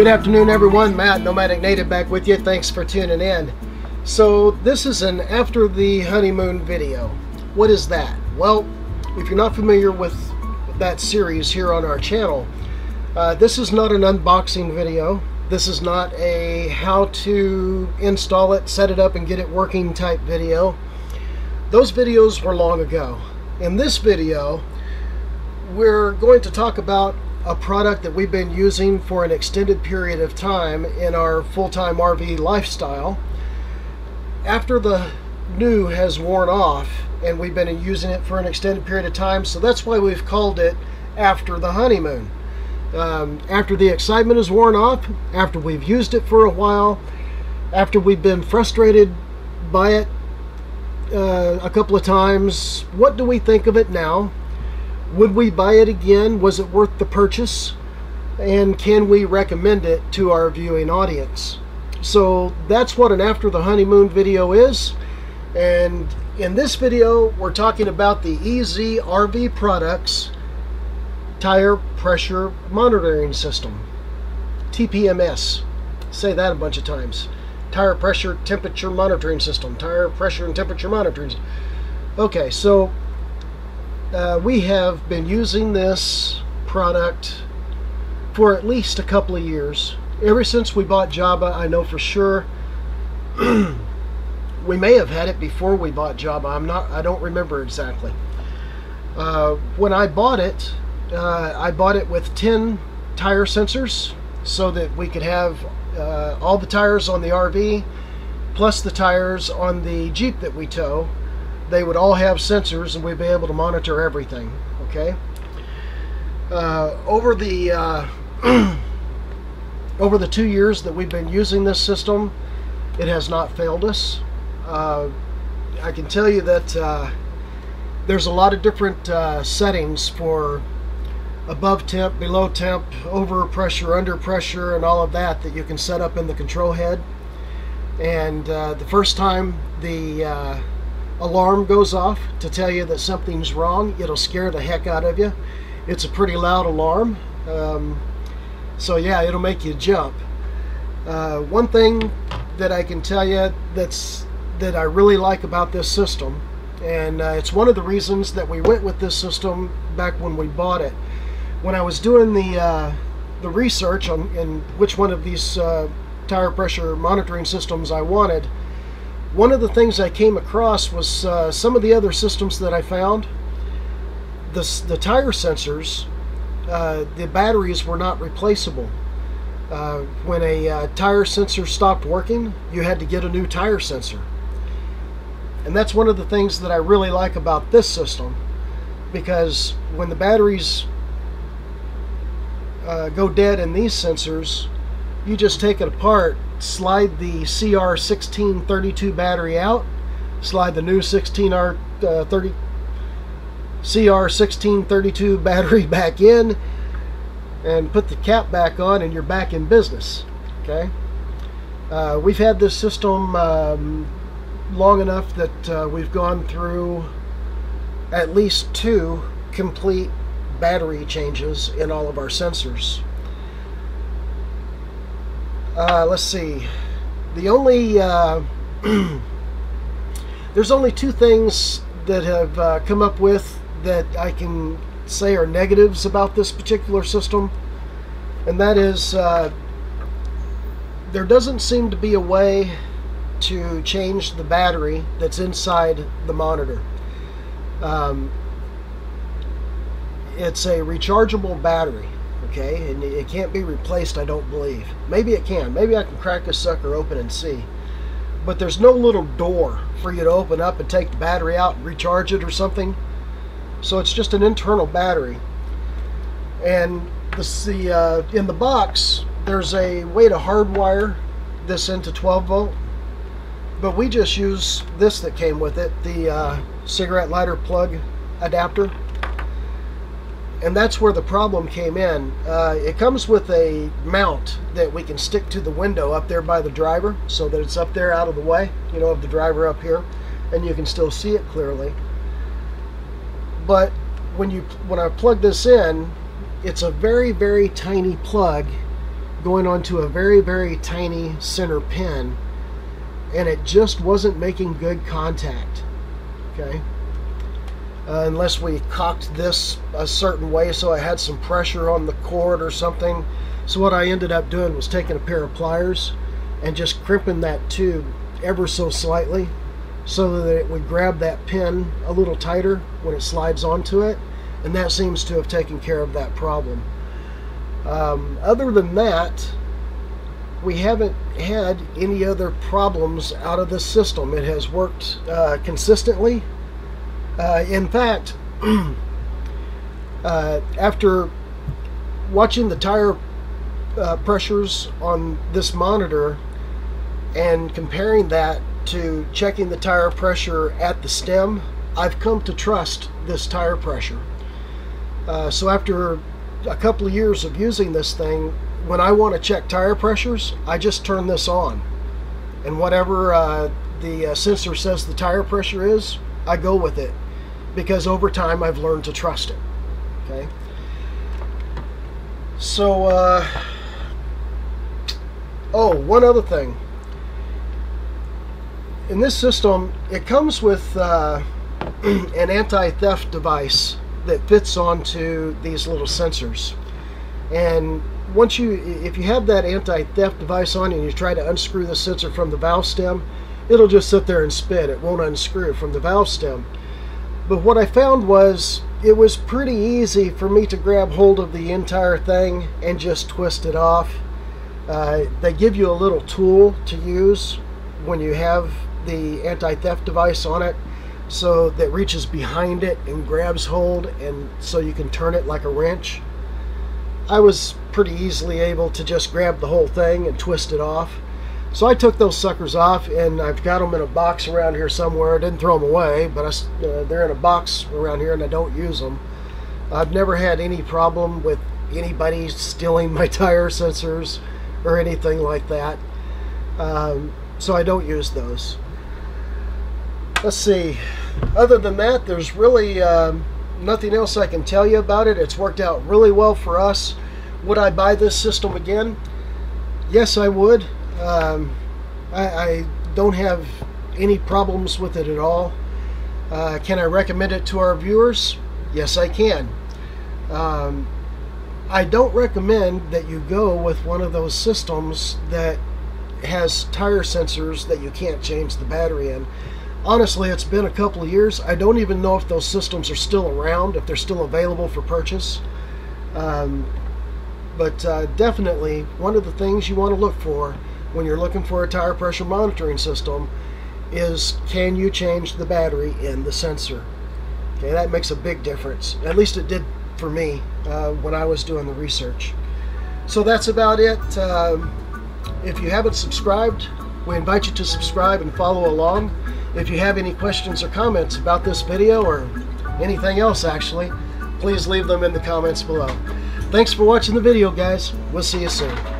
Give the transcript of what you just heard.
Good afternoon, everyone. Matt, Nomadic Native, back with you. Thanks for tuning in. So this is an after the honeymoon video. What is that? Well, if you're not familiar with that series here on our channel, this is not an unboxing video. This is not a how to install it, set it up, and get it working type video. Those videos were long ago. In this video, we're going to talk about a product that we've been using for an extended period of time in our full-time RV lifestyle. After the new has worn off, and we've been using it for an extended period of time, so that's why we've called it After the Honeymoon. After the excitement is worn off, after we've used it for a while, after we've been frustrated by it a couple of times, what do we think of it now? Would we buy it again? Was it worth the purchase? And can we recommend it to our viewing audience? So that's what an After the Honeymoon video is. And in this video, we're talking about the EeZRV Products Tire Pressure Monitoring System. TPMS. Say that a bunch of times. Tire Pressure Temperature Monitoring System. Tire Pressure and Temperature Monitoring. Okay, so we have been using this product for at least a couple of years. Ever since we bought Java, I know for sure. We may have had it before we bought Java. I don't remember exactly. When I bought it with 10 tire sensors so that we could have all the tires on the RV plus the tires on the Jeep that we tow. They would all have sensors, and we'd be able to monitor everything. Okay. Over the 2 years that we've been using this system, it has not failed us. I can tell you that there's a lot of different settings for above temp, below temp, over pressure, under pressure, and all of that you can set up in the control head. And the first time the alarm goes off to tell you that something's wrong, it'll scare the heck out of you. It's a pretty loud alarm, so yeah, it'll make you jump. One thing that I can tell you that I really like about this system, and it's one of the reasons that we went with this system back when we bought it. When I was doing the research on in which one of these tire pressure monitoring systems I wanted, one of the things I came across was some of the other systems that I found. The tire sensors, the batteries were not replaceable. When a tire sensor stopped working, you had to get a new tire sensor. And that's one of the things that I really like about this system, because when the batteries go dead in these sensors, you just take it apart, slide the CR1632 battery out, slide the new CR1632 battery back in, and put the cap back on, and you're back in business. Okay. We've had this system long enough that we've gone through at least 2 complete battery changes in all of our sensors. Let's see. The only there's only 2 things that have come up with that I can say are negatives about this particular system, and that is there doesn't seem to be a way to change the battery that's inside the monitor. It's a rechargeable battery. Okay, and it can't be replaced, I don't believe. Maybe it can. Maybe I can crack this sucker open and see. But there's no little door for you to open up and take the battery out and recharge it or something. So it's just an internal battery. And in the box, there's a way to hardwire this into 12 volt. But we just use this that came with it, the cigarette lighter plug adapter. And that's where the problem came in. It comes with a mount that we can stick to the window up there by the driver, so that it's up there out of the way, you know, of the driver up here, and you can still see it clearly. But when I plug this in, it's a very, very tiny plug, going onto a very, very tiny center pin, and it just wasn't making good contact. Okay, unless we cocked this a certain way so I had some pressure on the cord or something. So what I ended up doing was taking a pair of pliers and just crimping that tube ever so slightly so that it would grab that pin a little tighter when it slides onto it, and that seems to have taken care of that problem. Other than that, we haven't had any other problems out of this system. It has worked consistently. In fact, after watching the tire pressures on this monitor and comparing that to checking the tire pressure at the stem, I've come to trust this tire pressure. So after a couple of years of using this thing, when I want to check tire pressures, I just turn this on, and whatever the sensor says the tire pressure is, I go with it, because over time I've learned to trust it. Okay, so oh, one other thing. In this system, it comes with an anti-theft device that fits onto these little sensors. And if you have that anti-theft device on and you try to unscrew the sensor from the valve stem, it'll just sit there and spin. It won't unscrew from the valve stem. But what I found was it was pretty easy for me to grab hold of the entire thing and just twist it off. They give you a little tool to use when you have the anti-theft device on it, so that reaches behind it and grabs hold, and so you can turn it like a wrench. I was pretty easily able to just grab the whole thing and twist it off. So I took those suckers off, and I've got them in a box around here somewhere. I didn't throw them away, but they're in a box around here and I don't use them. I've never had any problem with anybody stealing my tire sensors or anything like that. So I don't use those. Let's see. Other than that, there's really nothing else I can tell you about it. It's worked out really well for us. Would I buy this system again? Yes, I would. I don't have any problems with it at all. Can I recommend it to our viewers? Yes, I can. I don't recommend that you go with one of those systems that has tire sensors that you can't change the battery in. Honestly, it's been a couple of years. I don't even know if those systems are still around, if they're still available for purchase. But definitely, one of the things you want to look for when you're looking for a tire pressure monitoring system is, can you change the battery in the sensor? Okay, that makes a big difference. At least it did for me when I was doing the research. So that's about it. If you haven't subscribed, we invite you to subscribe and follow along. If you have any questions or comments about this video, or anything else actually, please leave them in the comments below. Thanks for watching the video, guys. We'll see you soon.